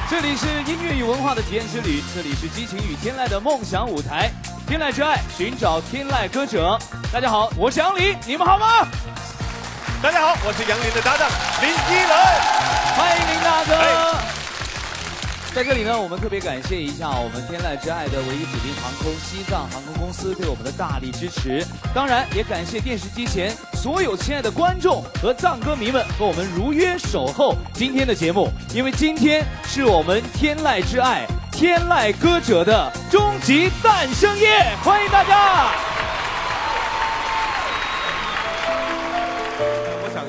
这里是音乐与文化的体验之旅，这里是激情与天籁的梦想舞台，天籁之爱，寻找天籁歌者。大家好，我是杨林，你们好吗？大家好，我是杨林的搭档林依轮，欢迎林大哥。在这里呢，我们特别感谢一下我们天籁之爱的唯一指定航空西藏航空公司对我们的大力支持，当然也感谢电视机前所有亲爱的观众和藏歌迷们和我们如约守候今天的节目，因为今天是我们天籁之爱天籁歌者的终极诞生夜，欢迎大家。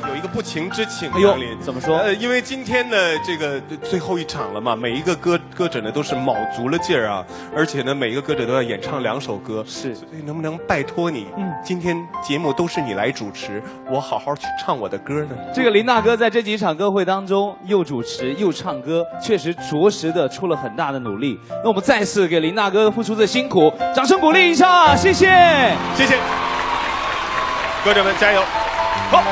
有一个不情之请，哎呦杨林怎么说？因为今天呢，这个最后一场了嘛，每一个歌者呢都是卯足了劲儿啊，而且呢，每一个歌者都要演唱2首歌，是，所以能不能拜托你，今天节目都是你来主持，我好好去唱我的歌呢？这个林大哥在这几场歌会当中又主持又唱歌，确实着实的出了很大的努力。那我们再次给林大哥付出的辛苦，掌声鼓励一下，谢谢，谢谢，歌者们加油！好。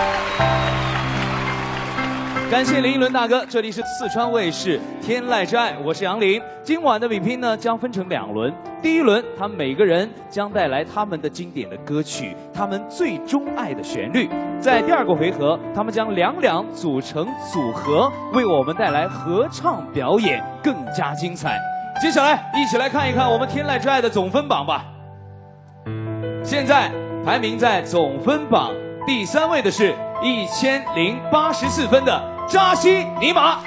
感谢林依轮大哥，这里是四川卫视天籁之爱，我是杨林。今晚的比拼呢将分成2轮，第一轮他们每个人将带来他们的经典的歌曲，他们最钟爱的旋律。在第2个回合，他们将2组成组合，为我们带来合唱表演，更加精彩。接下来一起来看一看我们天籁之爱的总分榜吧。现在排名在总分榜第3位的是1084分的扎西尼玛，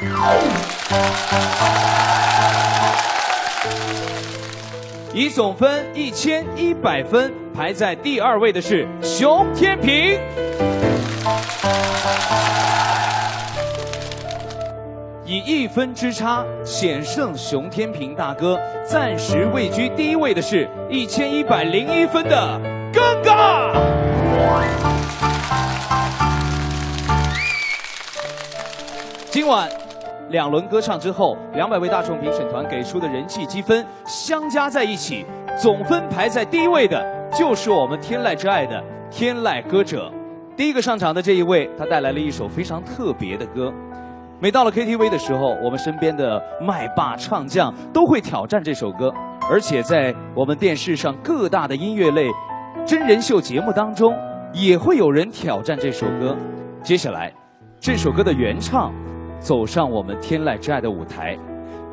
以总分1100分排在第2位的是熊天平，以1分之差险胜熊天平大哥，暂时位居第1位的是1101分的尴尬。今晚2轮歌唱之后，200位大众评审团给出的人气积分相加在一起，总分排在第1位的就是我们天籁之爱的天籁歌者。第一个上场的这一位，他带来了一首非常特别的歌。每到了 KTV 的时候，我们身边的麦霸唱将都会挑战这首歌，而且在我们电视上各大的音乐类真人秀节目当中，也会有人挑战这首歌。接下来，这首歌的原唱走上我们天籁之爱的舞台，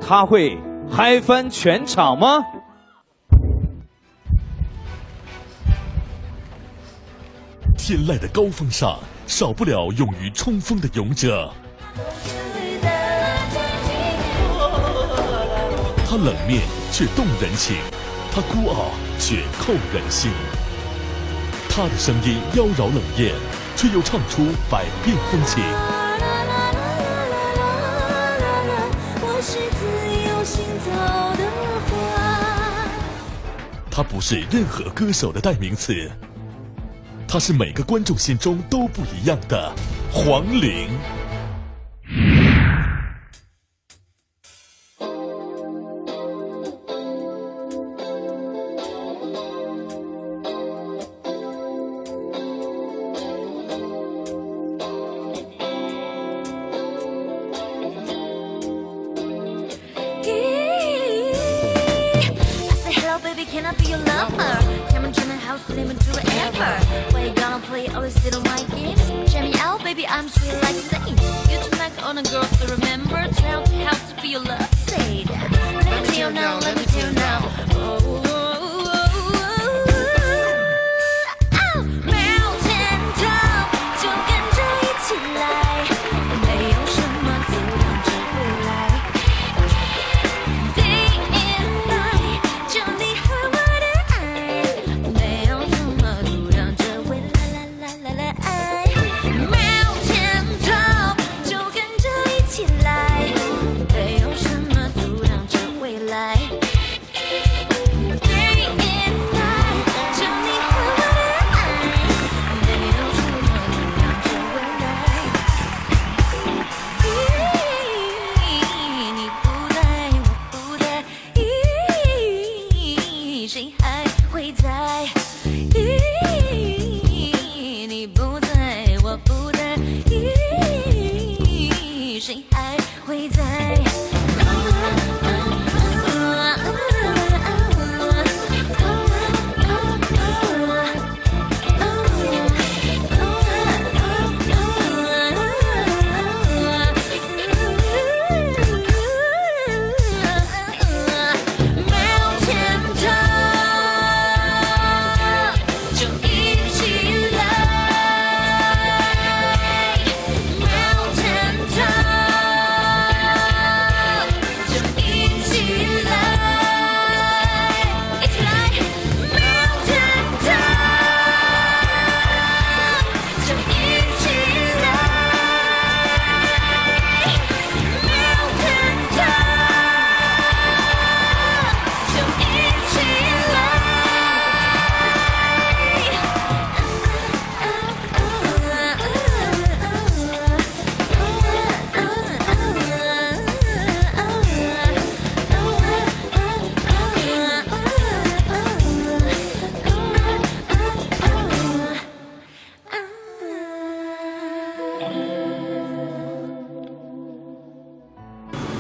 他会嗨翻全场吗？天籁的高峰上，少不了勇于冲锋的勇者。他冷面却动人情，他孤傲却扣人心。他的声音妖娆冷艳，却又唱出百变风情。他不是任何歌手的代名词，他是每个观众心中都不一样的黄龄。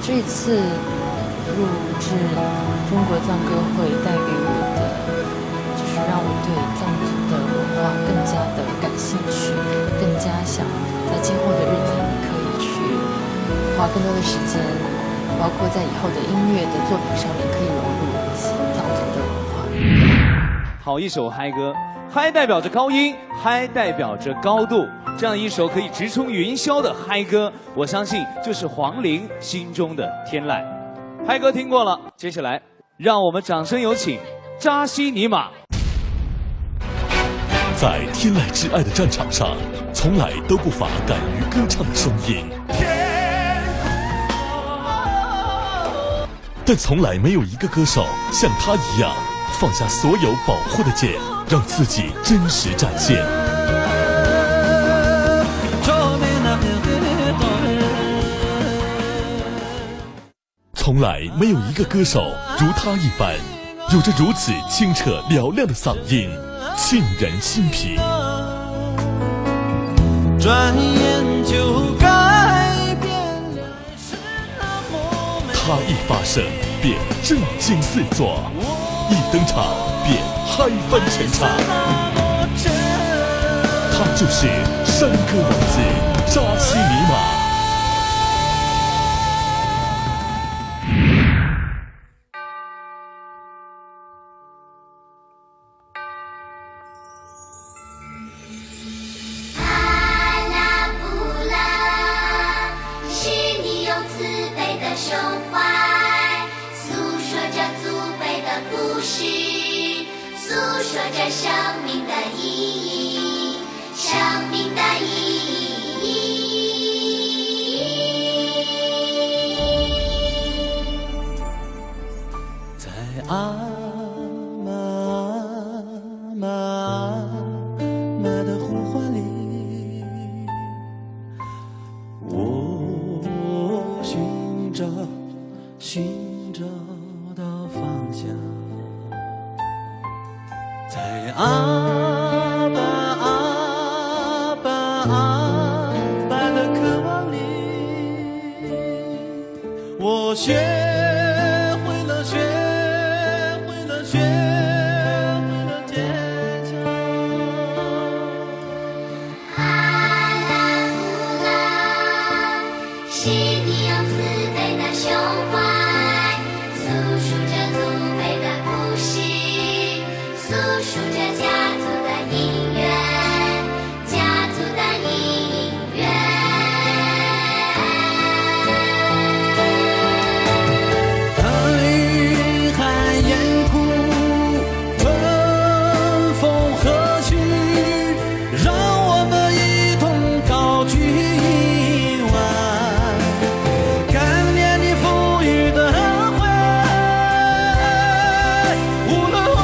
这一次录制中国藏歌会带给我的，就是让我对藏族的文化更加的感兴趣，更加想在今后的日子里可以去花更多的时间，包括在以后的音乐的作品上面可以融入一些藏族的文化。好一首嗨歌，嗨代表着高音，嗨代表着高度。这样一首可以直冲云霄的嗨歌，我相信就是黄龄心中的天籁。嗨歌听过了，接下来让我们掌声有请扎西尼玛。在天籁之爱的战场上，从来都不乏敢于歌唱的声音，但从来没有一个歌手像他一样放下所有保护的茧，让自己真实展现。从来没有一个歌手如他一般，有着如此清澈嘹亮的嗓音，沁人心脾。转眼就改变了，是那么美。他一发声便震惊四座，一登场便嗨翻全场。他就是山歌王子扎西尼玛。寻找到方向，在阿爸的渴望里，我学会了坚强。阿拉布拉，是你用慈悲的胸怀诉说着祖辈的故事，诉说着家族的姻缘，家族的姻缘。大雨还眼哭，春风和煦，让我们一同高举一碗，感念你赋予的恩惠。无论我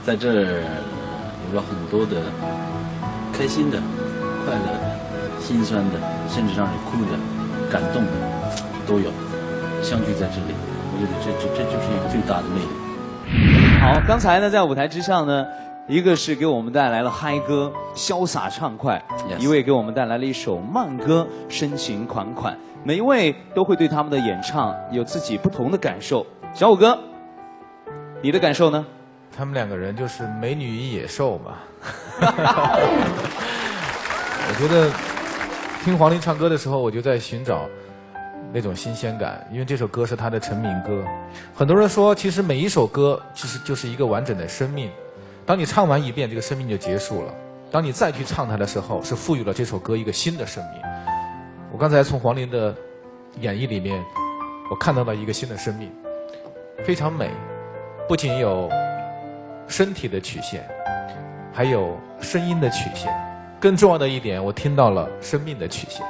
在这儿有了很多的开心的、快乐的、心酸的，甚至让你哭的、感动的都有，相聚在这里，我觉得这就是一个最大的魅力。好，刚才呢，在舞台之上呢，一个是给我们带来了嗨歌，潇洒畅快； Yes. 一位给我们带来了一首慢歌，深情款款。每一位都会对他们的演唱有自己不同的感受。小虎哥，你的感受呢？他们两个人就是美女与野兽嘛。我觉得听黄龄唱歌的时候，我就在寻找那种新鲜感，因为这首歌是他的成名歌。很多人说，其实每一首歌其实就是一个完整的生命。当你唱完一遍，这个生命就结束了。当你再去唱它的时候，是赋予了这首歌一个新的生命。我刚才从黄龄的演绎里面，我看到了一个新的生命，非常美，不仅有身体的曲线，还有声音的曲线，更重要的一点，我听到了生命的曲线。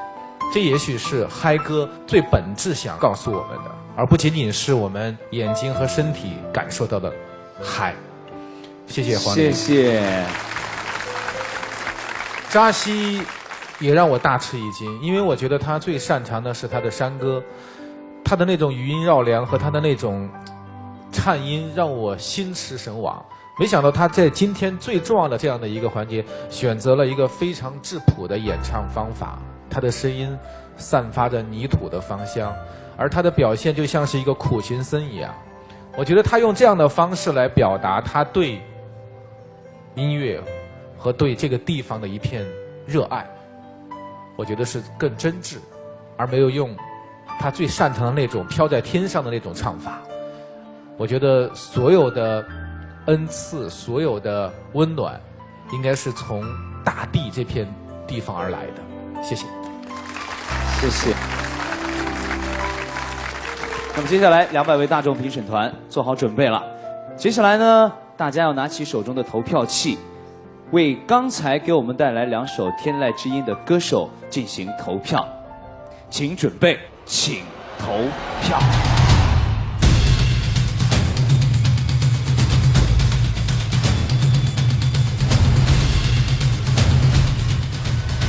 这也许是嗨歌最本质想告诉我们的，而不仅仅是我们眼睛和身体感受到的嗨。谢谢黄龄，谢谢。扎西也让我大吃一惊，因为我觉得他最擅长的是他的山歌，他的那种余音绕梁和他的那种颤音让我心驰神往。没想到他在今天最重要的这样的一个环节，选择了一个非常质朴的演唱方法。他的声音散发着泥土的芳香，而他的表现就像是一个苦行僧一样。我觉得他用这样的方式来表达他对音乐和对这个地方的一片热爱，我觉得是更真挚，而没有用他最擅长的那种飘在天上的那种唱法。我觉得所有的恩赐，所有的温暖，应该是从大地这片地方而来的。谢谢。谢谢。那么接下来200位大众评审团做好准备了。接下来呢，大家要拿起手中的投票器，为刚才给我们带来2首天籁之音的歌手进行投票。请准备，请投票。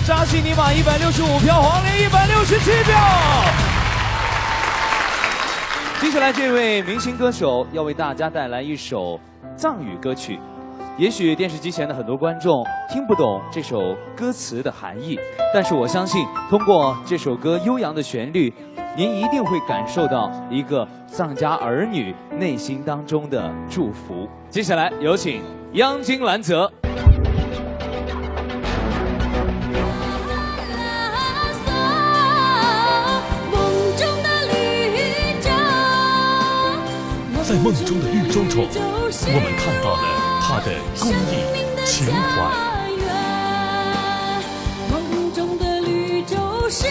扎西尼玛165票，黄龄167票。接下来这位明星歌手要为大家带来一首藏语歌曲。也许电视机前的很多观众听不懂这首歌词的含义，但是我相信通过这首歌悠扬的旋律，您一定会感受到一个藏家儿女内心当中的祝福。接下来有请央金兰泽。在梦中的绿洲中，我们看到了他的公益情怀。梦中的绿洲是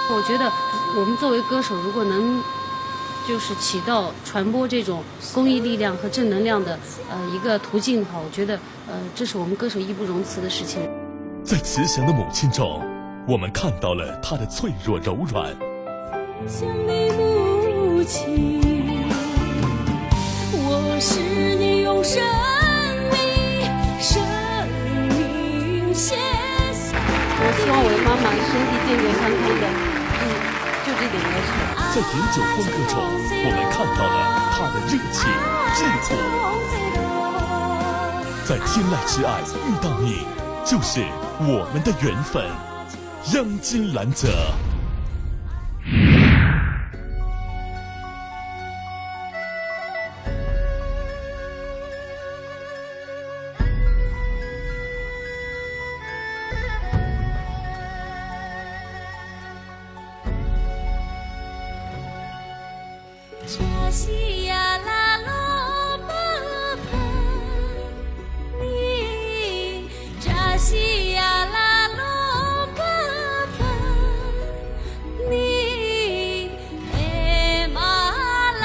我觉得我们作为歌手，如果能就是起到传播这种公益力量和正能量的一个途径的话，我觉得这是我们歌手义不容辞的事情。在慈祥的母亲中，我们看到了她的脆弱柔软。慈祥的母亲，我是你用生命献上。我希望我的妈妈身体健健康康的，就这点要求。在饮酒欢歌中，我们看到了她的热情智慧。在天籁之爱遇到你，就是我们的缘分。央金兰泽。扎西呀啦罗巴帕尼，扎西呀啦罗巴帕尼，哎玛拉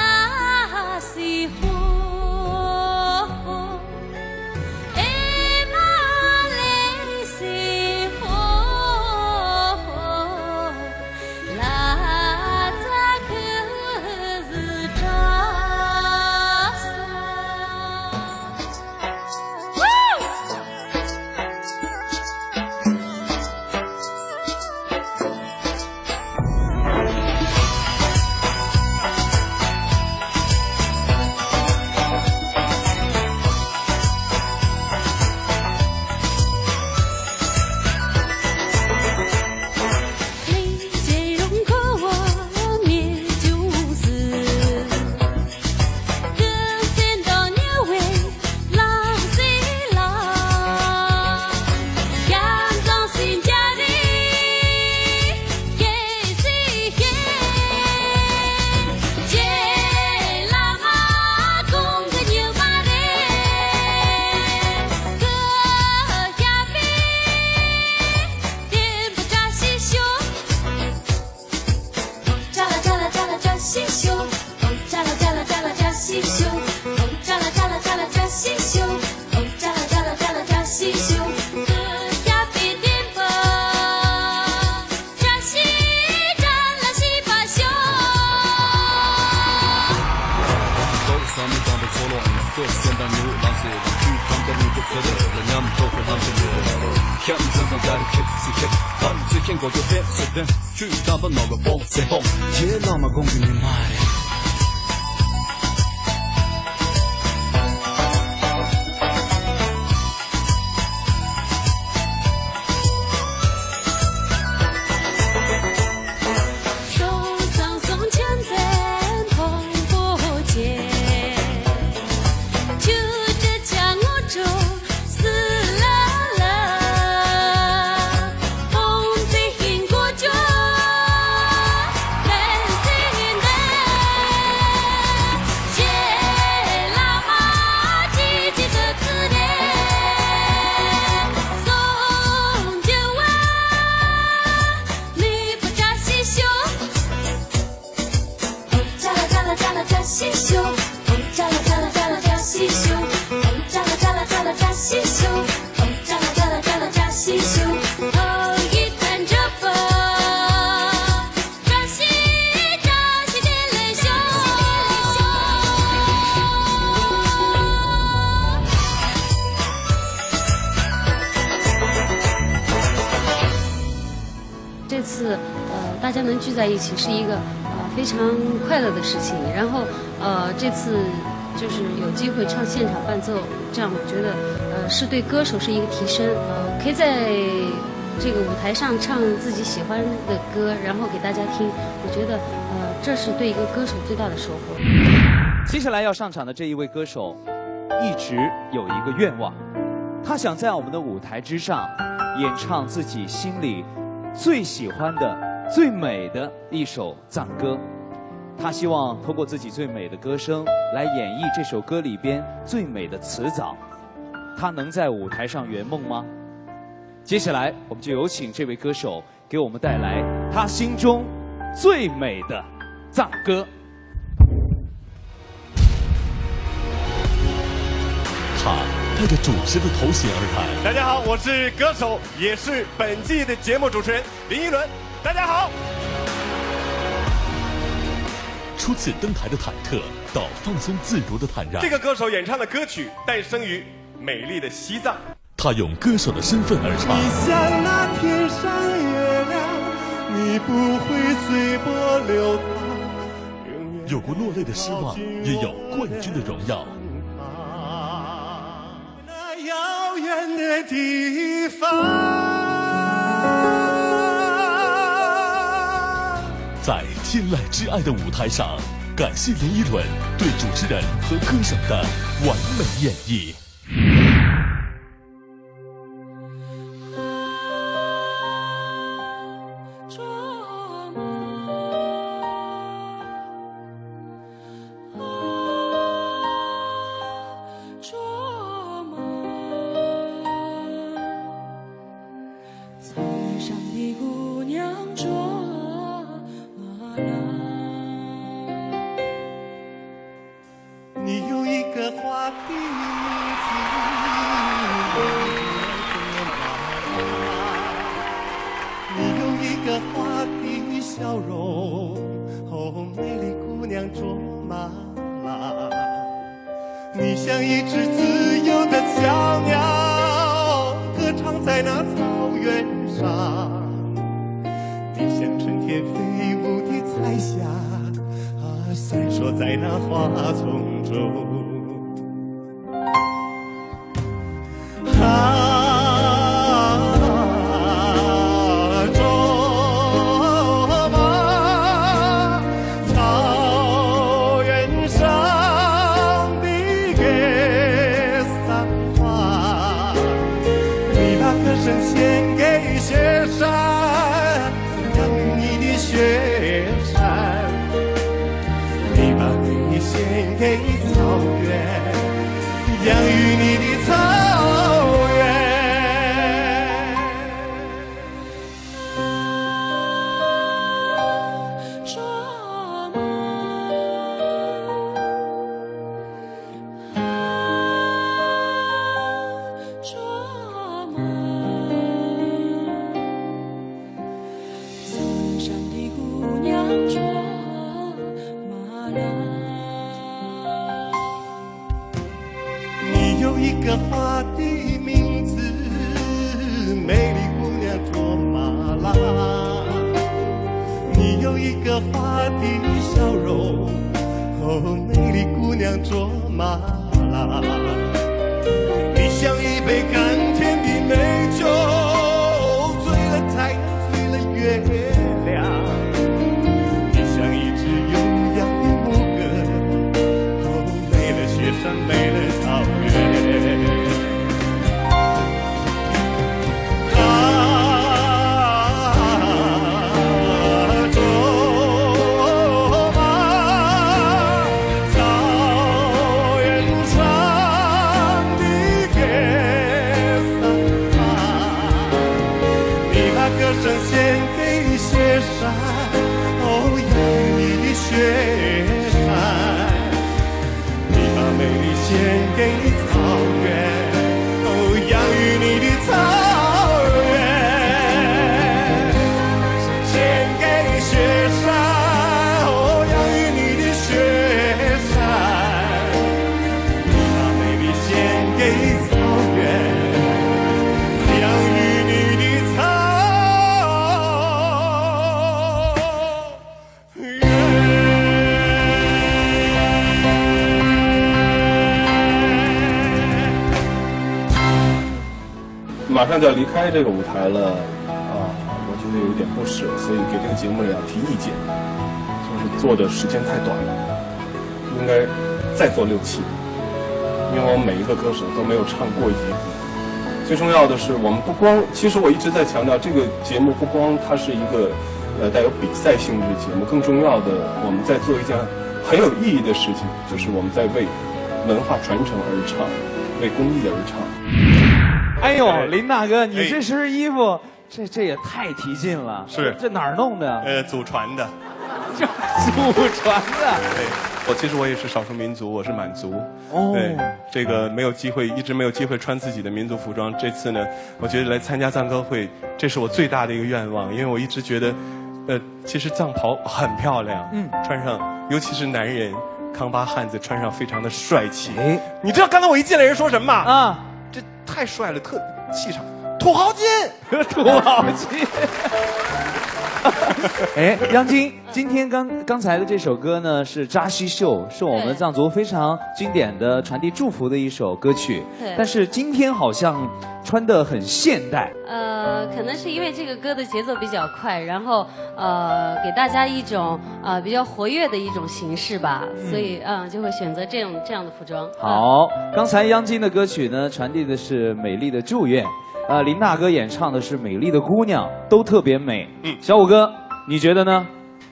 西呼，哎玛雷西呼，拉扎克。 남도를 함께 현장상 가득 힙스 힙 밤새긴 고교 힙스 등 주 한번 먹어보세요 제일 남아 공주님 말이这次大家能聚在一起是一个非常快乐的事情。然后这次就是有机会唱现场伴奏，这样我觉得是对歌手是一个提升。可以在这个舞台上唱自己喜欢的歌，然后给大家听，我觉得这是对一个歌手最大的收获。接下来要上场的这一位歌手，一直有一个愿望，他想在我们的舞台之上演唱自己心里最喜欢的、最美的一首藏歌。他希望通过自己最美的歌声来演绎这首歌里边最美的词藻。他能在舞台上圆梦吗？接下来我们就有请这位歌手给我们带来他心中最美的藏歌。他带着主持的头衔而来。大家好，我是歌手，也是本季的节目主持人林依轮。大家好。初次登台的忐忑到放松自如的坦然。这个歌手演唱的歌曲诞生于美丽的西藏。他用歌手的身份而唱。你像那天上月亮，你不会随波流淌。有过落泪的失望，也有冠军的荣耀。那遥远的地方，在天籁之爱的舞台上，感谢林依轮对主持人和歌手的完美演绎。你有一个花的名字，你有一个花的笑容，哦，美丽姑娘卓玛拉。你像一只自由的小鸟，歌唱在那草原上。你像春天飞舞的彩霞，闪烁在那花丛中。卓玛，草原上的格桑花，你把歌声献给雪山，养育你的雪山。你把美献给草原，养育你的草原。卓玛，卓玛，草原上的姑娘卓玛拉。你有一个花的的笑容，哦，美丽姑娘卓玛拉，你像一杯甘甜的美酒，醉了太阳，醉了月亮，你像一只悠扬的牧歌，哦，美了雪山，美了草原。马上就要离开这个舞台了，我觉得有点不舍，所以给这个节目也要提意见，就是做的时间太短了，应该再做6期，因为我们每一个歌手都没有唱过一节歌。最重要的是，我们不光，其实我一直在强调，这个节目不光它是一个带有比赛性质的节目，更重要的，我们在做一件很有意义的事情，就是我们在为文化传承而唱，为公益而唱。哎呦，林大哥，你这身衣服，这也太提劲了。是，这哪儿弄的？祖传的。祖传的。对，其实我也是少数民族，我是满族。哦。对，这个没有机会，一直没有机会穿自己的民族服装。这次呢，我觉得来参加藏歌会，这是我最大的一个愿望，因为我一直觉得，其实藏袍很漂亮，穿上，尤其是男人，康巴汉子穿上非常的帅气。哎，你知道刚才我一进来人说什么吗？啊。这太帅了，特气场，土豪金，土豪金。哎，央金，今天刚才的这首歌呢是《扎西秀》，是我们藏族非常经典的传递祝福的一首歌曲。对。但是今天好像穿得很现代。可能是因为这个歌的节奏比较快，然后给大家一种比较活跃的一种形式吧，所以就会选择这样的服装。好，刚才央金的歌曲呢传递的是美丽的祝愿。林大哥演唱的是《美丽的姑娘》，都特别美。小五哥，你觉得呢？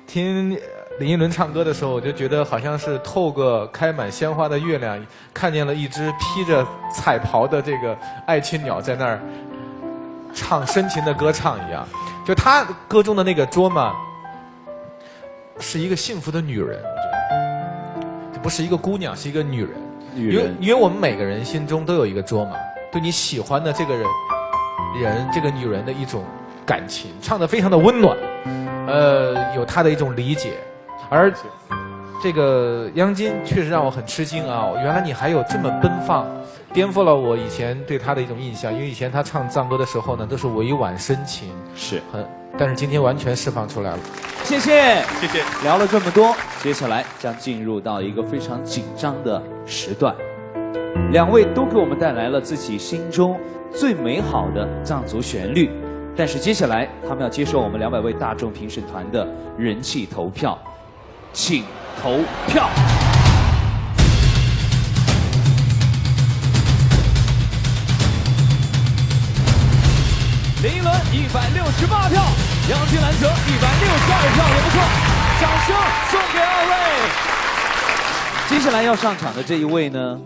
听林依轮唱歌的时候，我就觉得好像是透过开满鲜花的月亮，看见了一只披着彩袍的这个爱情鸟在那儿唱深情的歌唱一样。就他歌中的那个卓玛，是一个幸福的女人，我觉得这不是一个姑娘，是一个女人。因为我们每个人心中都有一个卓玛，对你喜欢的这个人这个女人的一种感情，唱得非常的温暖，有她的一种理解。而这个央金确实让我很吃惊啊！原来你还有这么奔放，颠覆了我以前对她的一种印象。因为以前她唱藏歌的时候呢，都是委婉深情，但是今天完全释放出来了。谢谢，谢谢。聊了这么多，接下来将进入到一个非常紧张的时段。两位都给我们带来了自己心中最美好的藏族旋律，但是接下来他们要接受我们200位大众评审团的人气投票，请投票。林依轮168票，央金兰泽162票，也不错，掌声送给2位。接下来要上场的这一位呢，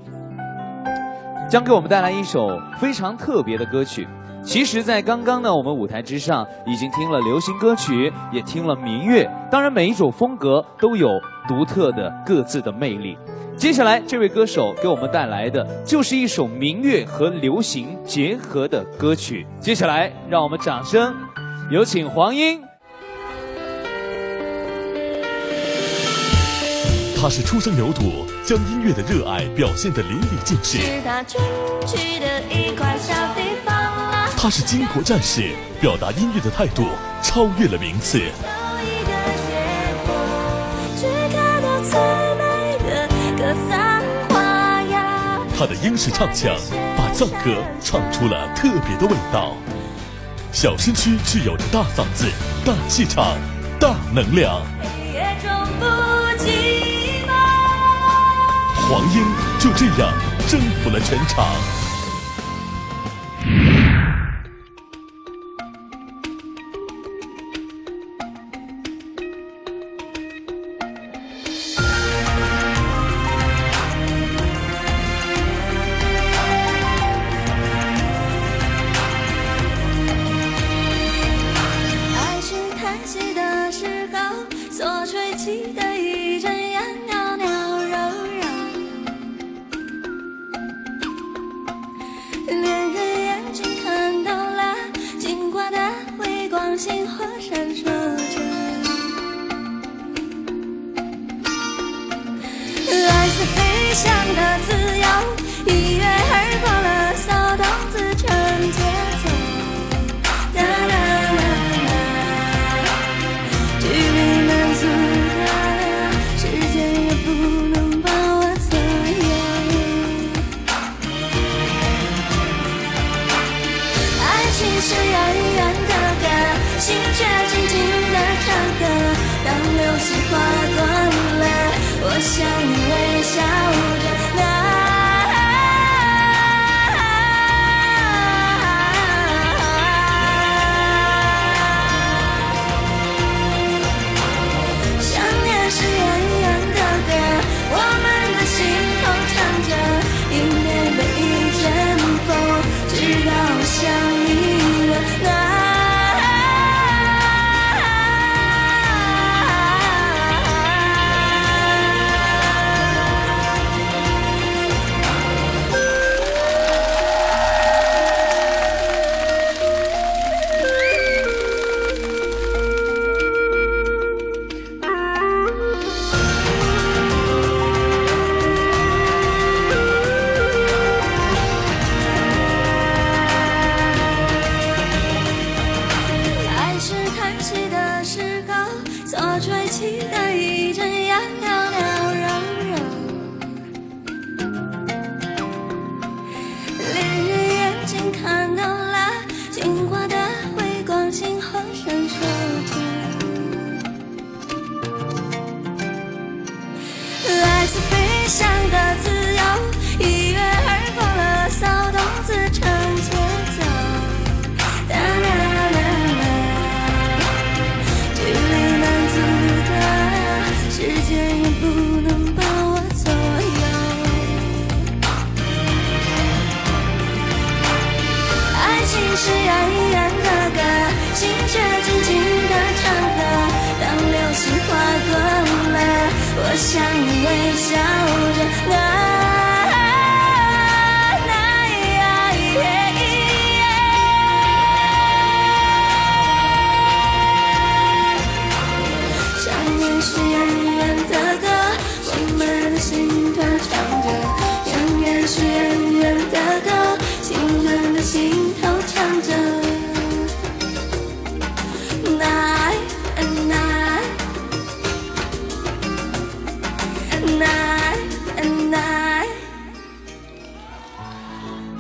将给我们带来一首非常特别的歌曲。其实在刚刚呢，我们舞台之上已经听了流行歌曲，也听了民乐，当然每一种风格都有独特的各自的魅力。接下来这位歌手给我们带来的就是一首民乐和流行结合的歌曲。接下来让我们掌声有请黄英。他是初生牛犊，将音乐的热爱表现得淋漓尽致。是他春去的一块小地方啊。他是巾帼战士，表达音乐的态度超越了名次。最美的格桑花呀。他的英式唱腔把藏歌唱出了特别的味道。小身躯具有着大嗓子、大气场、大能量，也装不寂寞。黄英就这样征服了全场。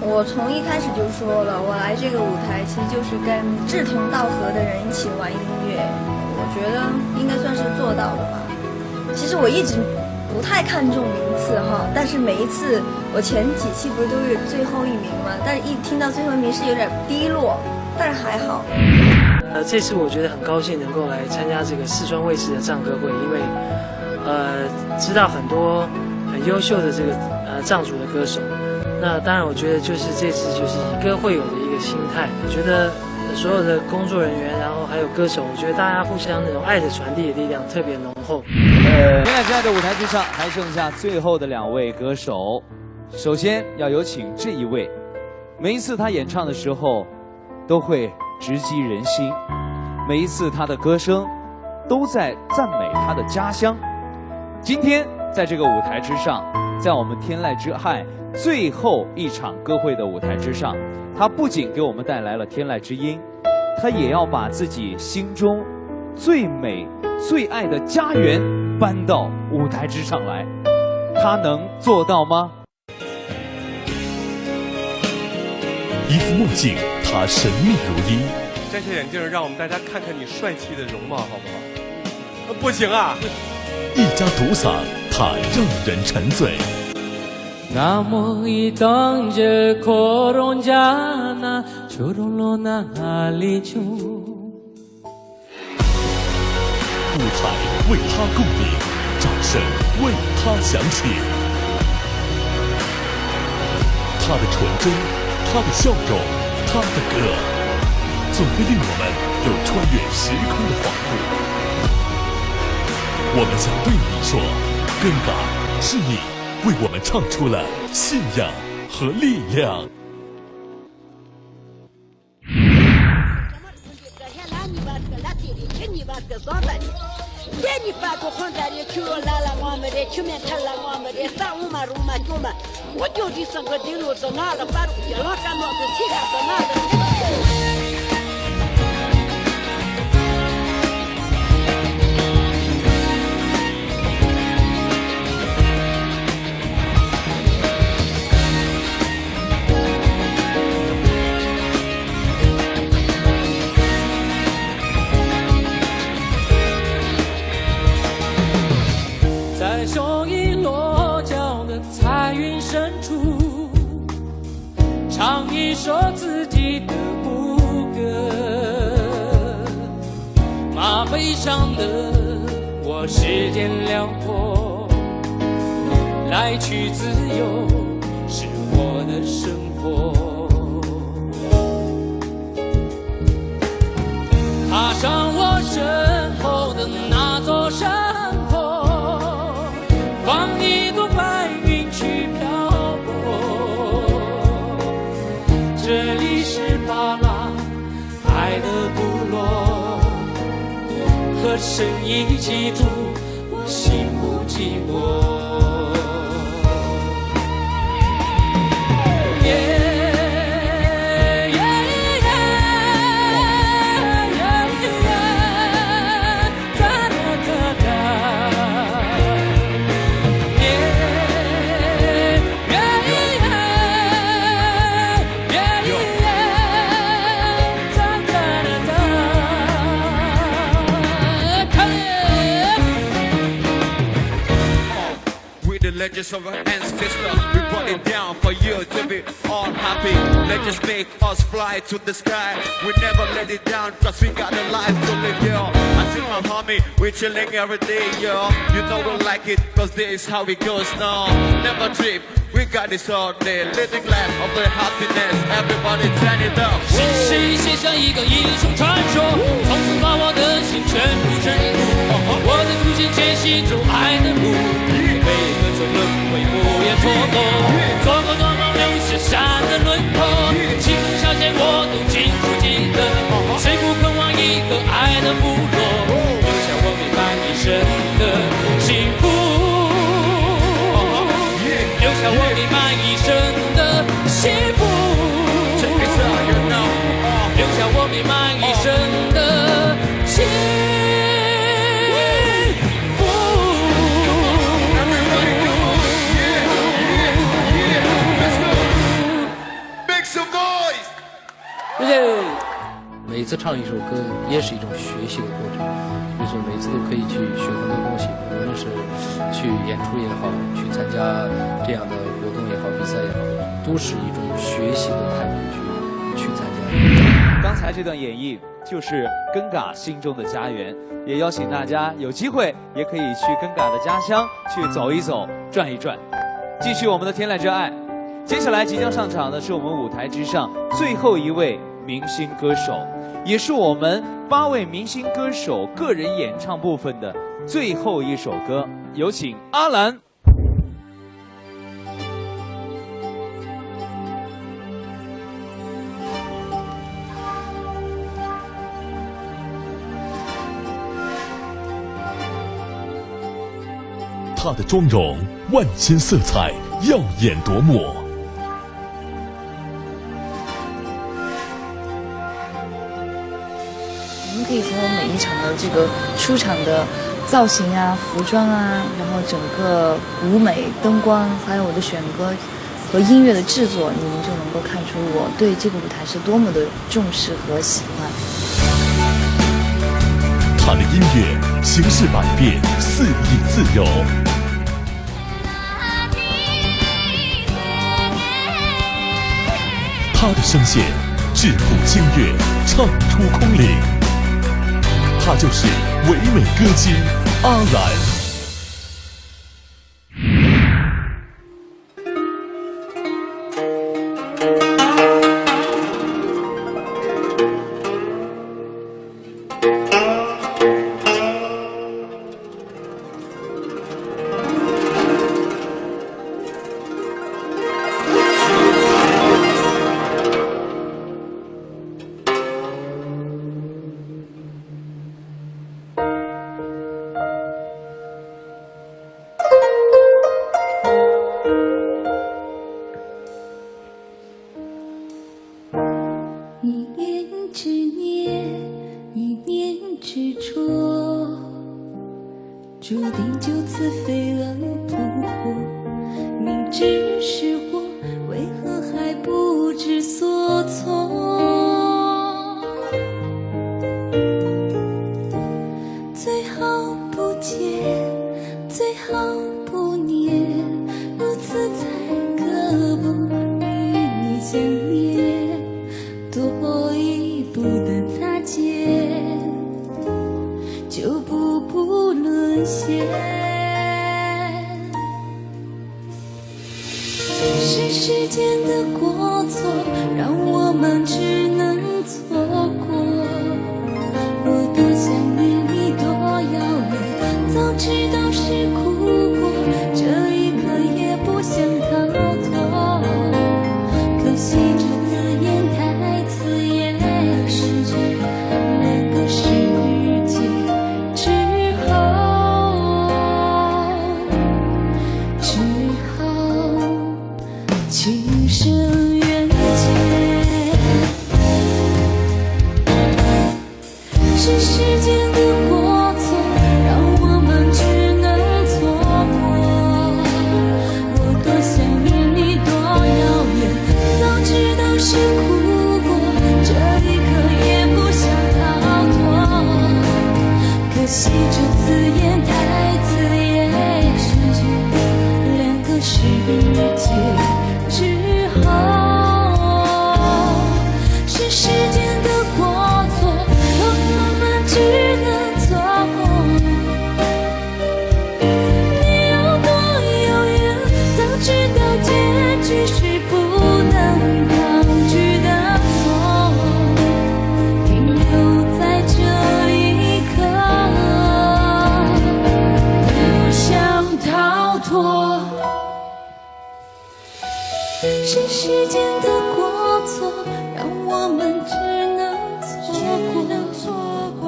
我从一开始就说了，我来这个舞台其实就是跟志同道合的人一起玩音乐，我觉得应该算是做到了吧。其实我一直不太看重名次哈，但是每一次我前几期不是都是最后一名吗？但是一听到最后一名是有点低落，但是还好。这次我觉得很高兴能够来参加这个四川卫视的藏歌会，因为知道很多很优秀的这个藏族的歌手。那当然，我觉得就是这次就是以歌会友的一个心态。我觉得所有的工作人员，然后还有歌手，我觉得大家互相那种爱的传递的力量特别浓厚。天籁之爱的舞台之上还剩下最后的2位歌手，首先要有请这一位，每一次他演唱的时候都会直击人心，每一次他的歌声都在赞美他的家乡。今天在这个舞台之上，在我们天籁之爱最后一场歌会的舞台之上，他不仅给我们带来了天籁之音，他也要把自己心中最美最爱的家园搬到舞台之上来，他能做到吗？一副墨镜，他神秘如一。摘下眼镜，让我们大家看看你帅气的容貌，好不好？不行啊！一家独嗓，他让人沉醉。 Namo itanje koronjana churulona halichu。 舞台为他共鸣，掌声为他响起。他的纯真，他的笑容，他的歌，总会令我们有穿越时空的恍惚。我们想对你说，根嘎是你。 为我们唱出了信仰和力量。在松影落脚的彩云深处，唱一首自己的牧歌。马背上的我世间辽阔，来去自由是我的生活。踏上我身后的那座山。 放一朵白云去漂泊，这里是巴拉爱的部落，和神一起住，我心不寂寞。Legends of our ancestors, we brought it down for you to be all happy. Legends make us fly to the sky. We never let it down, cause we got a life to live, yo. I see my homie, we chilling every day, yo. You know we like it, cause this is how it goes now. Never trip, we got this all day. Living life of the happiness, everybody turn it up. 是谁写下一个英雄传说，从此把我的心全部震入。我的出现前行走爱的路。 每个从轮回不言错过，错过多么留下山的轮廓，青春小姐我都清楚记得，谁不渴望一个爱的部落，留下我美满一生的幸福，留下我美满一生的幸福，留下我美满一生的幸福。 每次唱一首歌也是一种学习的过程，就是每次都可以去学很多东西，无论是去演出也好，去参加这样的活动也好，比赛也好，都是一种学习的态度去参加。刚才这段演绎就是根嘎心中的家园，也邀请大家有机会也可以去根嘎的家乡去走一走、转一转，继续我们的天籁之爱。接下来即将上场的是我们舞台之上最后一位明星歌手，也是我们8位明星歌手个人演唱部分的最后一首歌，有请阿兰。她的妆容万千色彩，耀眼夺目。 可以从我每一场的这个出场的造型啊、服装啊，然后整个舞美、灯光，还有我的选歌和音乐的制作，你们就能够看出我对这个舞台是多么的重视和喜欢。他的音乐形式百变，肆意自由。他的声线质朴清越，唱出空灵。他就是唯美歌姬阿兰。注定就此飞蛾扑火。明知是我，为何还不知所措？最好不见，最好不念，如此才可不与你相恋。多一步的擦肩，就步步沦陷。是时间的过错，让我们只能错过。我多想念你，多遥远，早知道是苦果，这一刻也不想逃脱。可惜这字眼太刺眼，两个世界之后，只好情深缘浅。是时间的过错，让我们只能错过。我多想念你，多遥远，早知道是苦果，这一刻也不想逃脱。可惜这字眼太刺眼，两个世界之后，是时间的过错，让我们只能错过。你有多遥远，早知道结局是不能抗拒的错，停留在这一刻，不想逃脱。是时间的过错，让我们只能错过。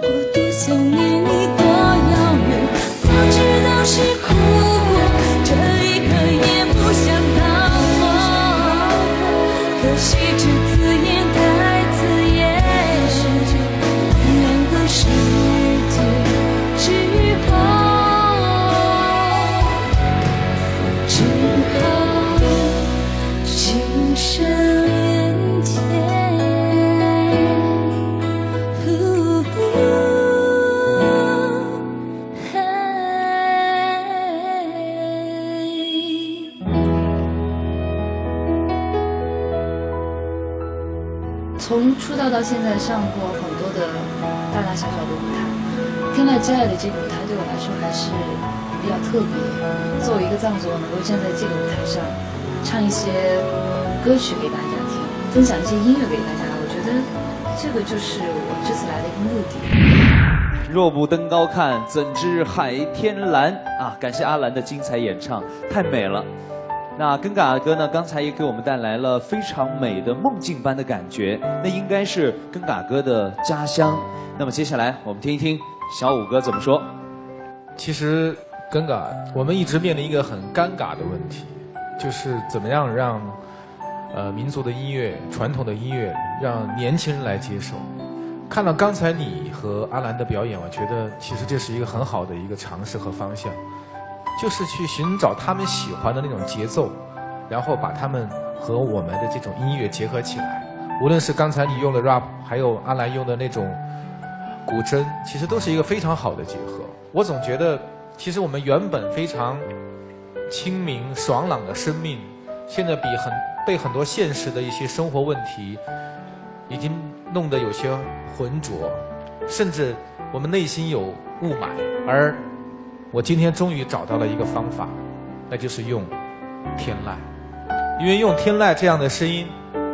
我多想念你，多遥远，早知道是苦果，这一刻也不想逃脱。可惜这字眼太刺眼，两个世界之后，只好情深缘浅。从出道到现在，上过很多的大大小小的舞台，《天籁之爱》的这个舞台对我来说还是比较特别。作为一个藏族，我能够站在这个舞台上，唱一些歌曲给大家听，分享一些音乐给大家，我觉得这个就是我这次来的一个目的。若不登高看，怎知海天蓝啊！感谢阿兰的精彩演唱，太美了。那根嘎哥呢，刚才也给我们带来了非常美的梦境般的感觉，那应该是根嘎哥的家乡。那么接下来我们听一听小五哥怎么说。其实根嘎，我们一直面临一个很尴尬的问题，就是怎么样让民族的音乐、传统的音乐让年轻人来接受。看到刚才你和阿兰的表演，我觉得其实这是一个很好的一个尝试和方向，就是去寻找他们喜欢的那种节奏，然后把他们和我们的这种音乐结合起来。无论是刚才你用的 rap， 还有阿兰用的那种古筝，其实都是一个非常好的结合。我总觉得，其实我们原本非常清明爽朗的生命，现在被很多现实的一些生活问题已经弄得有些浑浊，甚至我们内心有雾霾。而我今天终于找到了一个方法，那就是用天籁。因为用天籁这样的声音，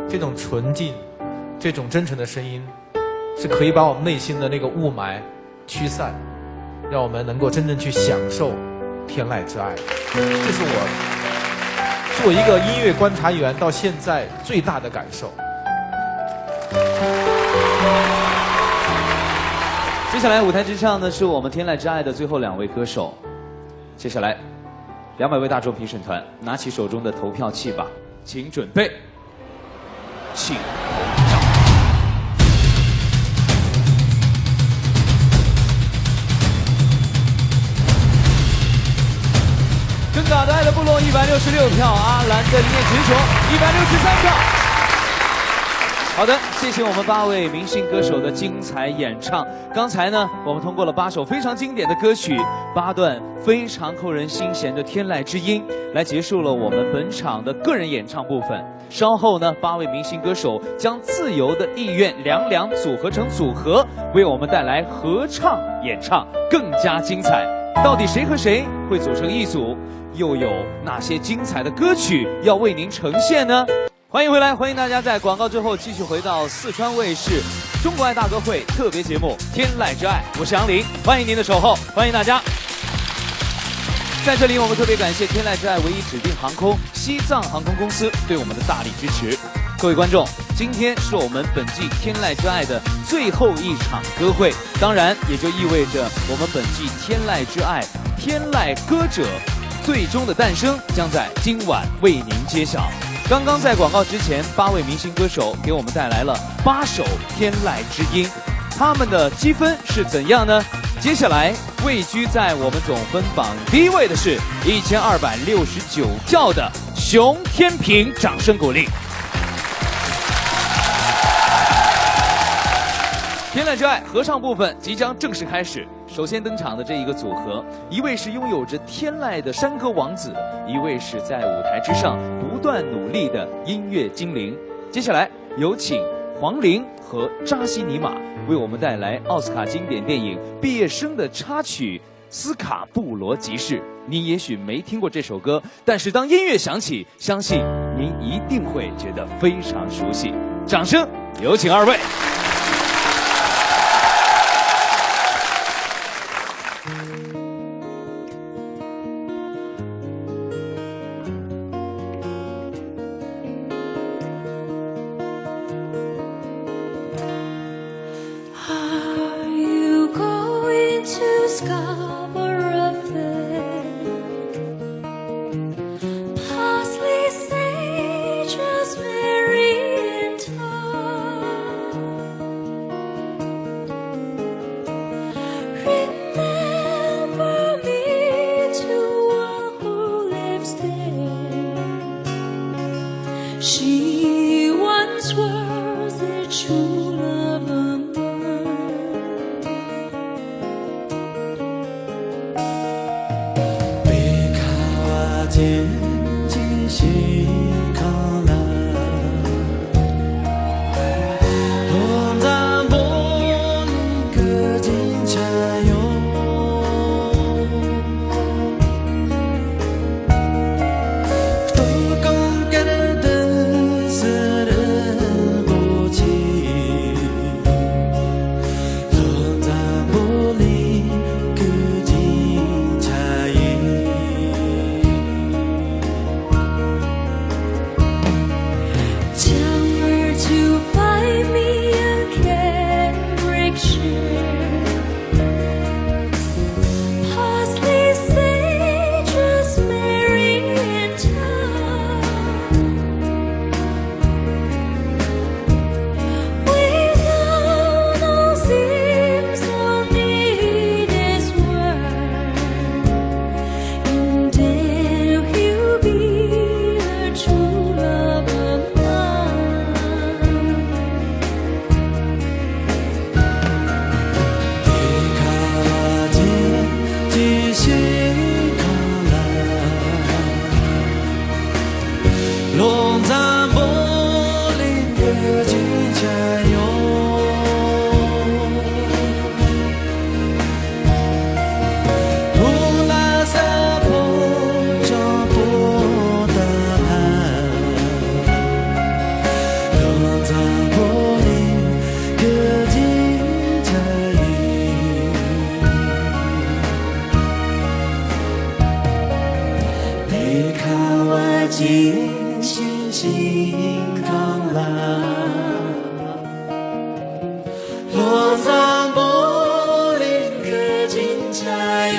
这种纯净、这种真诚的声音，是可以把我们内心的那个雾霾驱散，让我们能够真正去享受天籁之爱。这是我做一个音乐观察员到现在最大的感受。接下来舞台之上呢，是我们天籁之爱的最后2位歌手。接下来200位大众评审团，拿起手中的投票器吧，请准备，请投票。真嘎的爱的部落166票，阿兰的一念执着163票。好的，谢谢我们8位明星歌手的精彩演唱。刚才呢，我们通过了8首非常经典的歌曲，8段非常扣人心弦的天籁之音，来结束了我们本场的个人演唱部分。稍后呢，8位明星歌手将自由的意愿两组合成组合，为我们带来合唱演唱，更加精彩。到底谁和谁会组成一组？又有哪些精彩的歌曲要为您呈现呢？欢迎回来，欢迎大家在广告之后继续回到四川卫视中国爱大歌会特别节目《天籁之爱》，我是杨林，欢迎您的守候，欢迎大家。在这里，我们特别感谢天籁之爱唯一指定航空西藏航空公司对我们的大力支持。各位观众，今天是我们本季天籁之爱的最后一场歌会，当然也就意味着我们本季天籁之爱天籁歌者最终的诞生将在今晚为您揭晓。刚刚在广告之前，8位明星歌手给我们带来了8首天籁之音，他们的积分是怎样呢？接下来位居在我们总分榜第1位的是1269票的熊天平，掌声鼓励。天籁之爱合唱部分即将正式开始。首先登场的这一个组合，一位是拥有着天籁的山歌王子，一位是在舞台之上不断努力的音乐精灵。接下来有请黄龄和扎西尼玛为我们带来奥斯卡经典电影《毕业生》的插曲《斯卡布罗集市》。您也许没听过这首歌，但是当音乐响起，相信您一定会觉得非常熟悉。掌声有请2位。She once was the true love of mine. 贝卡瓦坚金西卡拉，红赞波尼格金恰哟，都贡给的。尽心情抗来，落在玻璃可尽加油，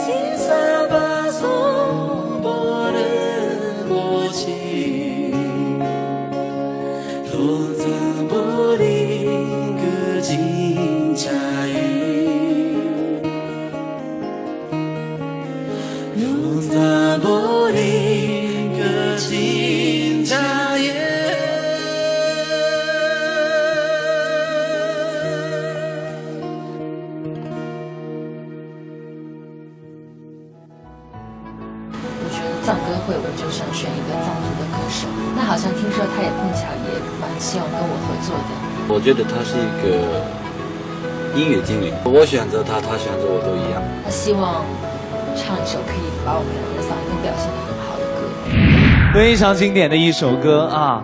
心撒把所波的默契，落在玻璃可尽加油。在玻璃可尽加盐。我觉得藏歌会，我就想选一个藏族的歌手。那好像听说他也碰巧也蛮希望跟我合作的。我觉得他是一个音乐精灵，我选择他，他选择我都一样。他希望唱一首可以把我们两个嗓音都表现得很好的歌，非常经典的一首歌啊！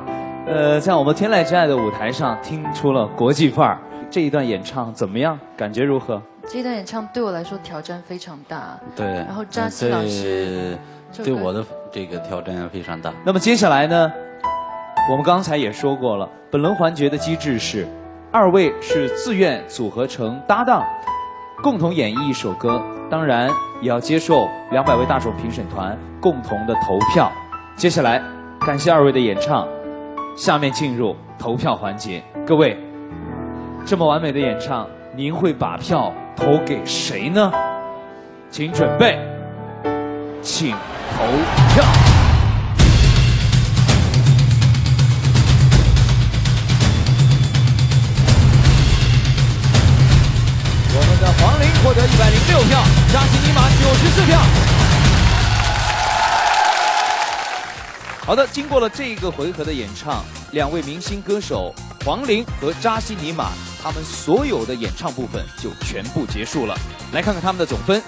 在我们天籁之爱的舞台上听出了国际范儿。这一段演唱怎么样？感觉如何？这段演唱对我来说挑战非常大。对，然后扎西老师对我的这个挑战非常大。那么接下来呢？我们刚才也说过了，本轮环节的机制是，二位是自愿组合成搭档，共同演绎一首歌，当然也要接受200位大众评审团共同的投票。接下来，感谢二位的演唱，下面进入投票环节。各位，这么完美的演唱，您会把票投给谁呢？请准备，请投票。我们的黄龄获得106票，扎西尼玛94票。好的，经过了这个回合的演唱，2位明星歌手黄龄和扎西尼玛，他们所有的演唱部分就全部结束了。来看看他们的总分：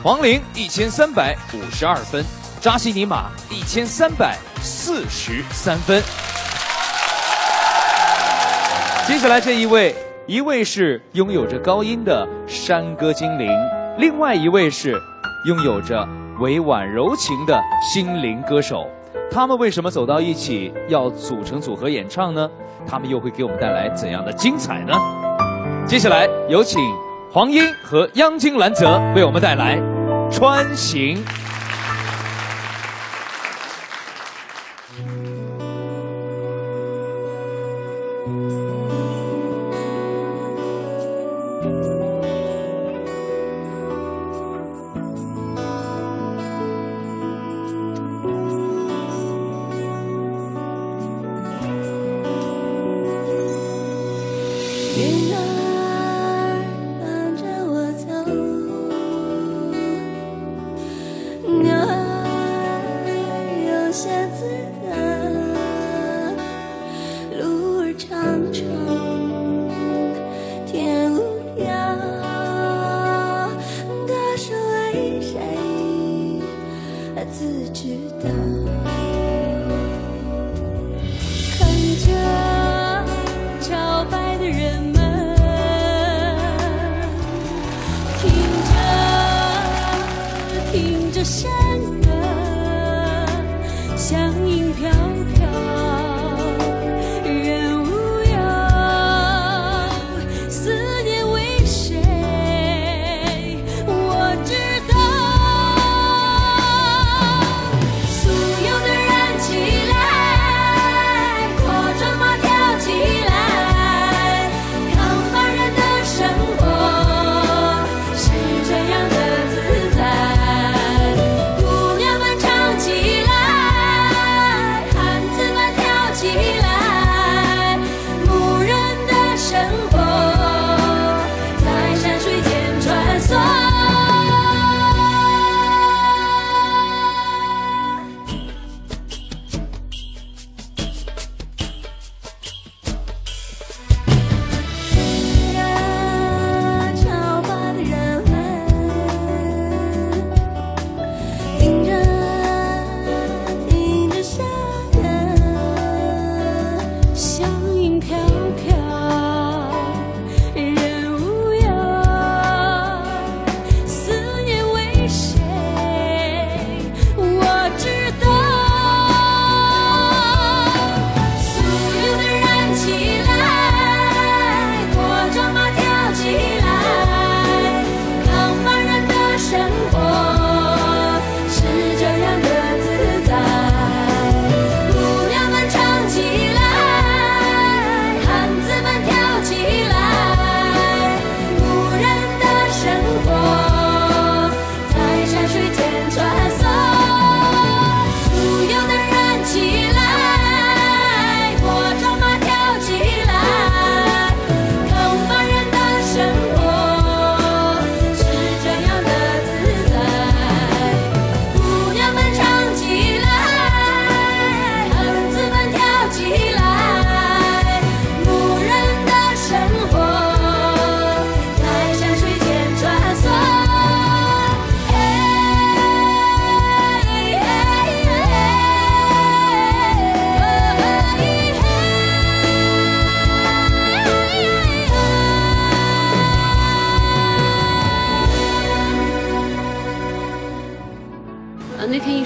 黄龄1352分，扎西尼玛1343分。接下来这一位是拥有着高音的山歌精灵，另外一位是拥有着委婉柔情的心灵歌手。他们为什么走到一起要组成组合演唱呢？他们又会给我们带来怎样的精彩呢？接下来有请黄英和央金兰泽为我们带来《穿行》。云儿伴着我走，鸟儿有些自得，路儿长长，天无涯，他是为谁自知道，看着朝拜的人们，听着山歌，响影飘飘，人无忧，思念为谁？我知道，所有的燃起来，扩张马跳起来，康巴人的生活是这样的自在。姑娘们唱起来，汉子们跳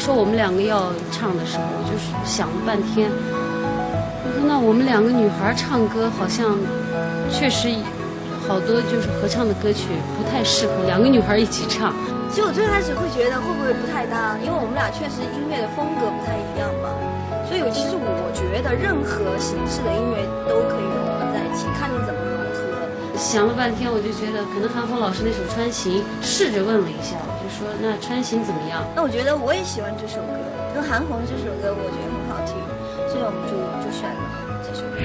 说我们两个要唱的时候，我就是想了半天。我说那我们两个女孩唱歌好像确实好多就是合唱的歌曲不太适合两个女孩一起唱。其实我最开始会觉得会不会不太搭，因为我们俩确实音乐的风格不太一样嘛。所以其实我觉得任何形式的音乐都可以融合在一起，看你怎么融合。想了半天，我就觉得可能韩红老师那首《穿行》，试着问了一下，我就说那《穿行》怎么样？那我觉得我也喜欢这首歌，跟韩红这首歌我觉得很好听，所以我们就选了这首歌。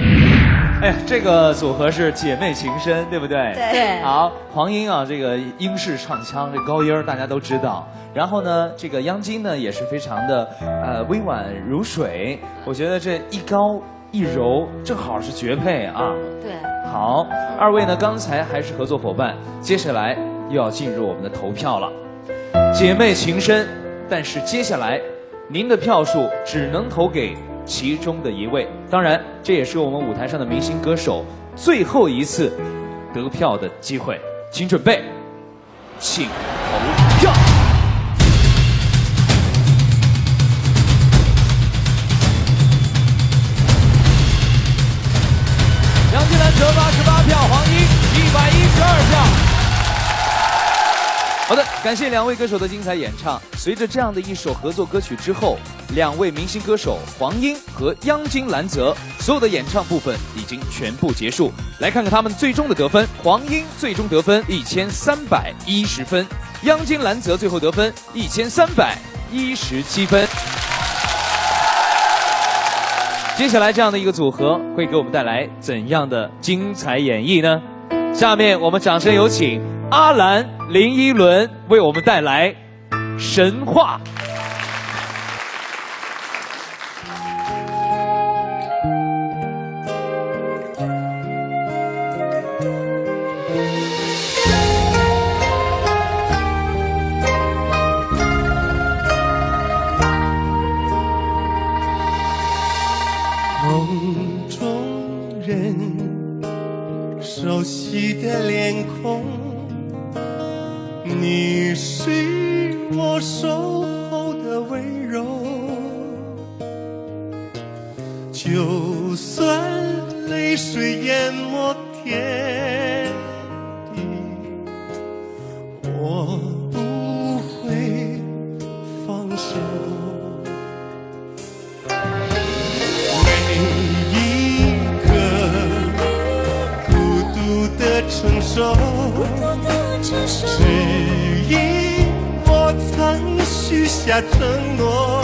哎，这个组合是姐妹情深，对不对？对。好，黄英啊，这个英式唱腔，这高音大家都知道。然后呢，这个央金呢也是非常的温婉如水。我觉得这一高一柔正好是绝配啊。对。好，二位呢刚才还是合作伙伴，接下来又要进入我们的投票了。姐妹情深，但是接下来您的票数只能投给其中的一位，当然这也是我们舞台上的明星歌手最后一次得票的机会，请准备，请投票。杨金兰得88票，黄英112票。好的，感谢两位歌手的精彩演唱。随着这样的一首合作歌曲之后，两位明星歌手黄英和央金兰泽所有的演唱部分已经全部结束。来看看他们最终的得分：黄英最终得分1310分，央金兰泽最后得分1317分。接下来这样的一个组合会给我们带来怎样的精彩演绎呢？下面我们掌声有请阿兰、林依轮为我们带来《神话》。梦中人，熟悉的脸孔，你是我守候的温柔。就算泪水淹没天地，我不会放手。承受，只因我曾许下承诺。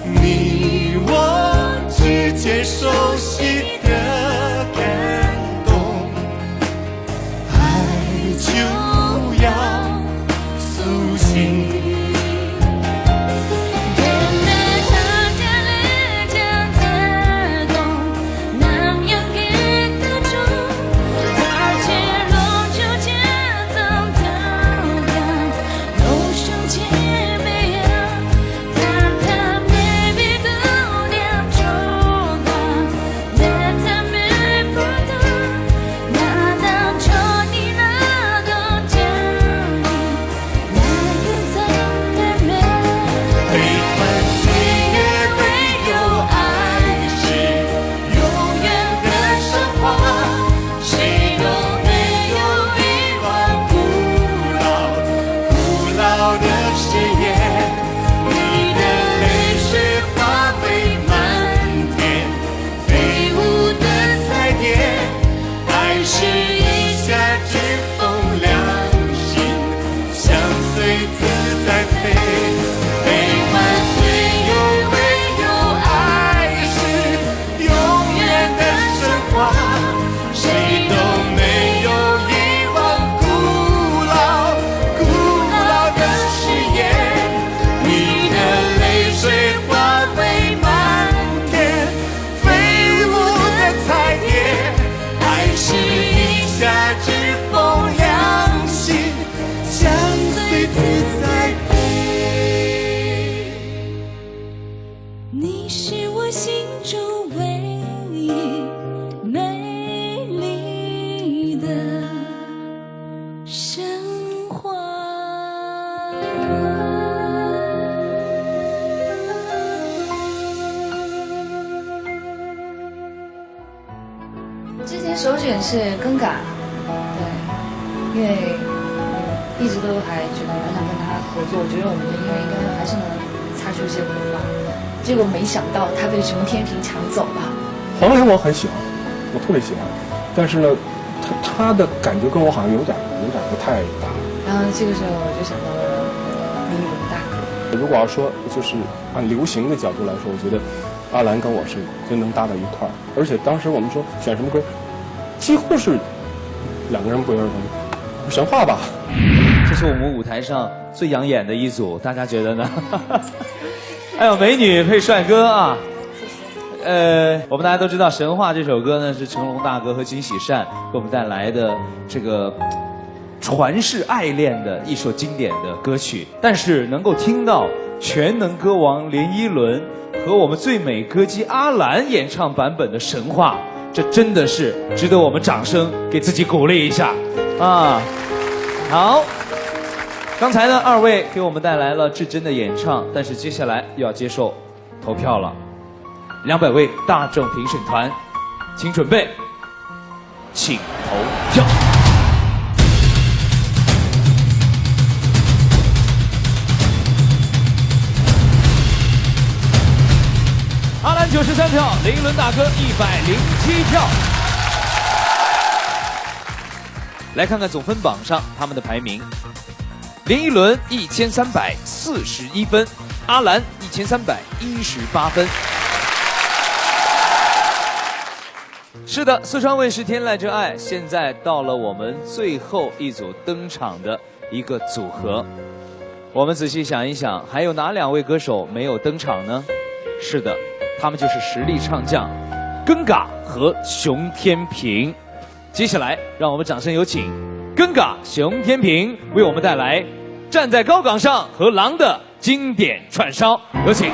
你我之间熟悉的感动，爱就要苏醒。志远是更改，对，因为一直都还觉得蛮想跟他合作，我觉得我们的音乐应该还是能擦出一些火花。结果没想到他被熊天平抢走了。黄磊我很喜欢，我特别喜欢，但是呢，他的感觉跟我好像有点不太搭。然后这个时候我就想到了林忆莲大哥。如果要说就是按流行的角度来说，我觉得阿兰跟我是真能搭到一块儿，而且当时我们说选什么歌，几乎是两个人不约而同，神话吧。这是我们舞台上最养眼的一组，大家觉得呢？哎呦，美女配帅哥啊！我们大家都知道，《神话》这首歌呢是成龙大哥和金喜善给我们带来的这个传世爱恋的一首经典的歌曲。但是能够听到全能歌王连依伦和我们最美歌姬阿兰演唱版本的《神话》，这真的是值得我们掌声给自己鼓励一下啊！好。刚才呢，二位给我们带来了至真的演唱，但是接下来又要接受投票了。200位大众评审团，请准备，请投票。阿兰93票，林依轮大哥107票。来看看总分榜上他们的排名。林依轮1341分，阿兰1318分。是的，四川卫视《天籁之爱》现在到了我们最后一组登场的一个组合。我们仔细想一想，还有哪2位歌手没有登场呢？是的，他们就是实力唱将根嘎和熊天平。接下来，让我们掌声有请根嘎、熊天平为我们带来《站在高岗上》和《狼》的经典串烧，有请。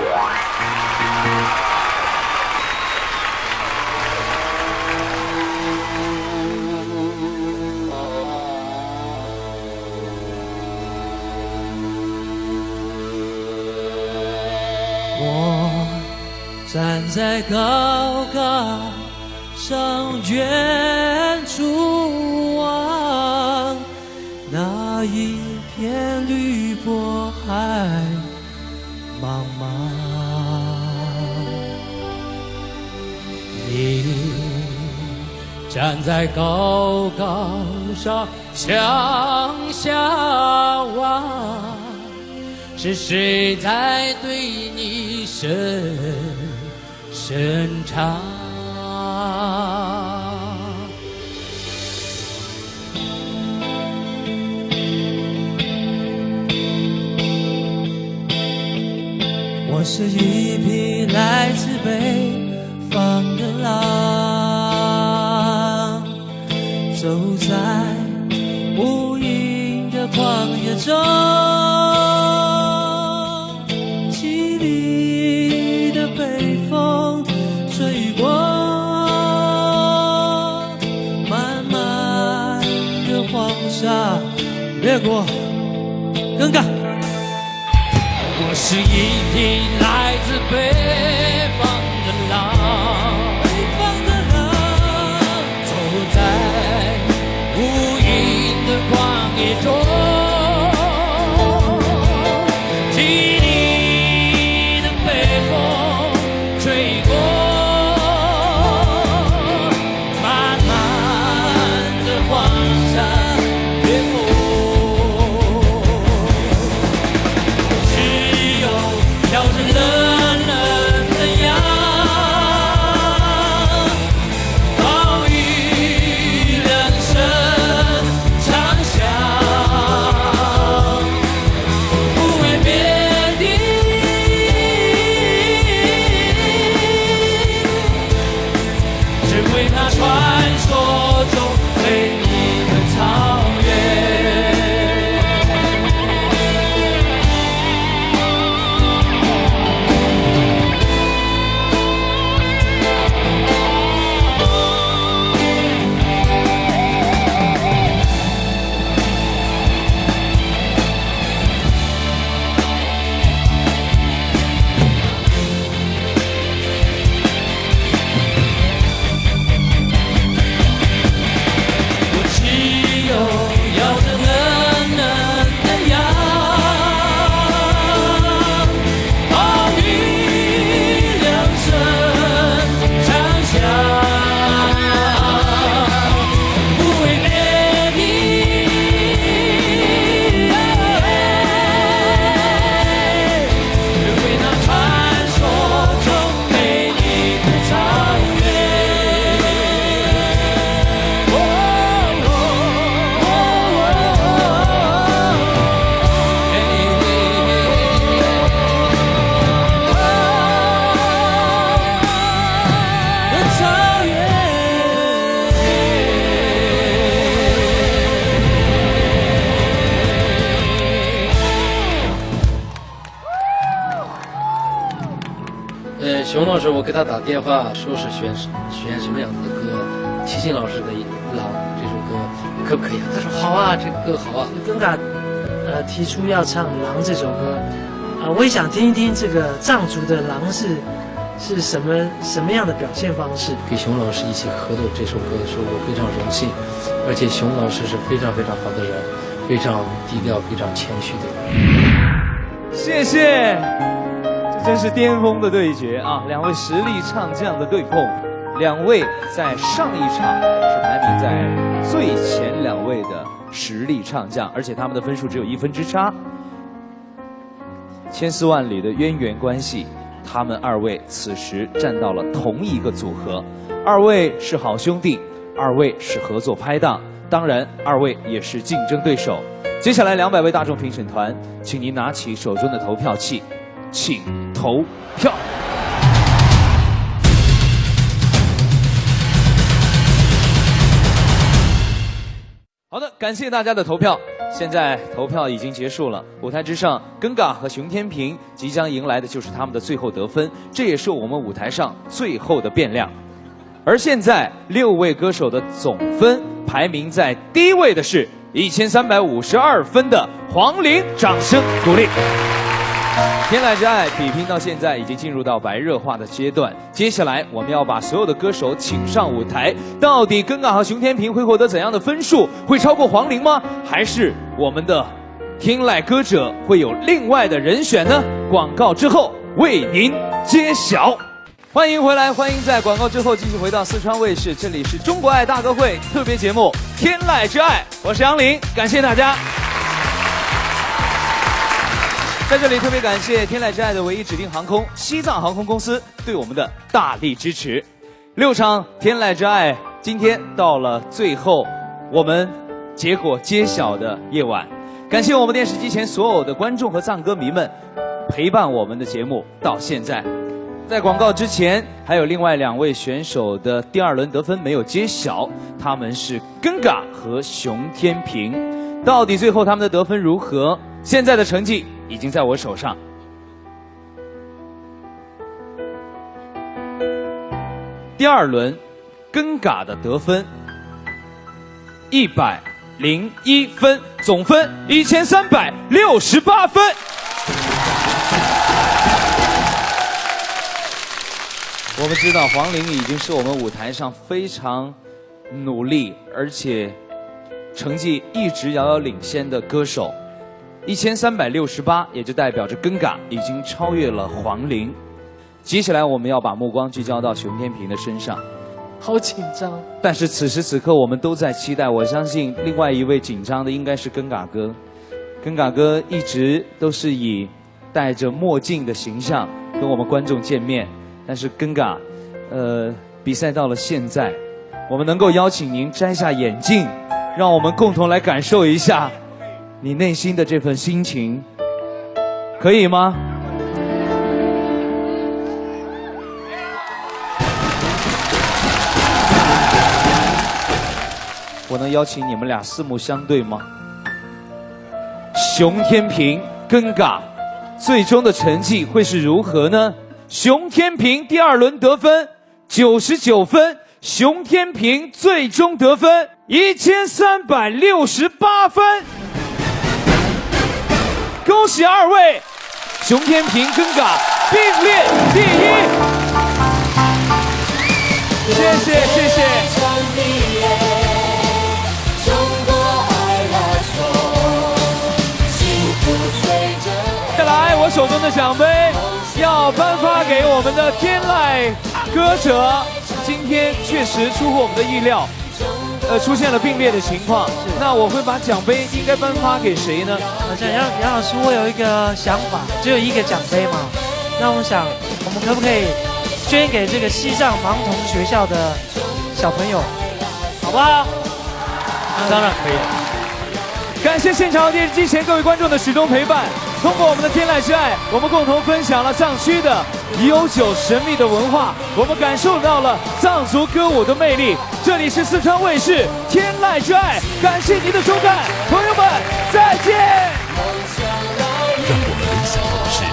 我站在高岗上，远处望那一片绿波海茫茫，你站在高岗上向下望，是谁在对你声唱？我是一匹来自北方的狼，走在无垠的旷野中，凄厉的北风吹过，漫漫的黄沙掠过，更改。我是一匹来自北方的狼，走在无垠的旷野中，凄厉的北风吹过，漫漫的黄沙掠过。飘着冷冷的阳，暴雨两声长响，熊老师，我给他打电话，说是选什么样子的歌，齐秦老师的《狼》这首歌可不可以啊？他说好啊，这个歌好啊。根嘎提出要唱《狼》这首歌，我也想听一听这个藏族的狼是什么样的表现方式。给熊老师一起合作这首歌的时候，我非常荣幸，而且熊老师是非常非常好的人，非常低调、非常谦虚的人。谢谢，这真是巅峰的对决啊！两位实力唱将的对碰，两位在上一场是排名在最前2位的实力唱将，而且他们的分数只有1分之差，千丝万缕的渊源关系。他们2位此时站到了同一个组合，2位是好兄弟，2位是合作拍档，当然2位也是竞争对手。接下来200位大众评审团，请您拿起手中的投票器，请投票。好的，感谢大家的投票。现在投票已经结束了，舞台之上，根嘎和熊天平即将迎来的就是他们的最后得分，这也是我们舞台上最后的变量。而现在6位歌手的总分排名在第1位的是1352分的黄龄，掌声鼓励。天籁之爱比拼到现在已经进入到白热化的阶段，接下来我们要把所有的歌手请上舞台。到底根嘎和熊天平会获得怎样的分数？会超过黄龄吗？还是我们的天籁歌者会有另外的人选呢？广告之后为您揭晓。欢迎回来，欢迎在广告之后继续回到四川卫视，这里是中国爱大歌会特别节目《天籁之爱》，我是杨林，感谢大家。在这里特别感谢天籁之爱的唯一指定航空西藏航空公司对我们的大力支持。6场天籁之爱今天到了最后我们结果揭晓的夜晚，感谢我们电视机前所有的观众和藏歌迷们陪伴我们的节目到现在。在广告之前，还有另外2位选手的第2轮得分没有揭晓，他们是根嘎和熊天平。到底最后他们的得分如何？现在的成绩已经在我手上。第2轮，根嘎的得分101分，总分1368分。我们知道黄龄已经是我们舞台上非常努力，而且成绩一直遥遥领先的歌手。1368，也就代表着根嘎已经超越了黄龄。接下来我们要把目光聚焦到熊天平的身上，好紧张。但是此时此刻我们都在期待，我相信另外一位紧张的应该是根嘎哥。根嘎哥一直都是以戴着墨镜的形象跟我们观众见面，但是根嘎，比赛到了现在，我们能够邀请您摘下眼镜，让我们共同来感受一下你内心的这份心情，可以吗？我能邀请你们俩四目相对吗？熊天平、根嘎，最终的成绩会是如何呢？熊天平第2轮得分99分，熊天平最终得分1368分。恭喜2位，熊天平、根嘎并列第1。谢谢谢谢。接下来我手中的奖杯要颁发给我们的天籁歌者，今天确实出乎我们的意料，出现了并列的情况。那我会把奖杯应该颁发给谁呢？杨老师，我有一个想法，只有1个奖杯嘛，那我想我们可不可以捐给这个西藏盲童学校的小朋友，好不好？当然可以。感谢现场电视机前各位观众的始终陪伴。通过我们的天籁之爱，我们共同分享了藏区的悠久神秘的文化，我们感受到了藏族歌舞的魅力。这里是四川卫视天籁之爱，感谢您的收看，朋友们再见。让我们没想到的是，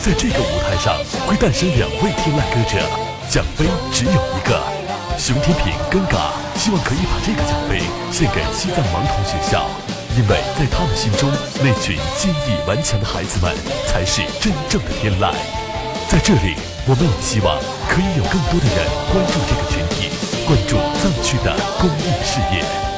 在这个舞台上会诞生2位天籁歌者，奖杯只有一个。熊天平尴尬，希望可以把这个奖杯献给西藏盲童学校，因为在他们心中，那群坚毅顽强的孩子们才是真正的天籁。在这里，我们也希望可以有更多的人关注这个群体，关注藏区的公益事业。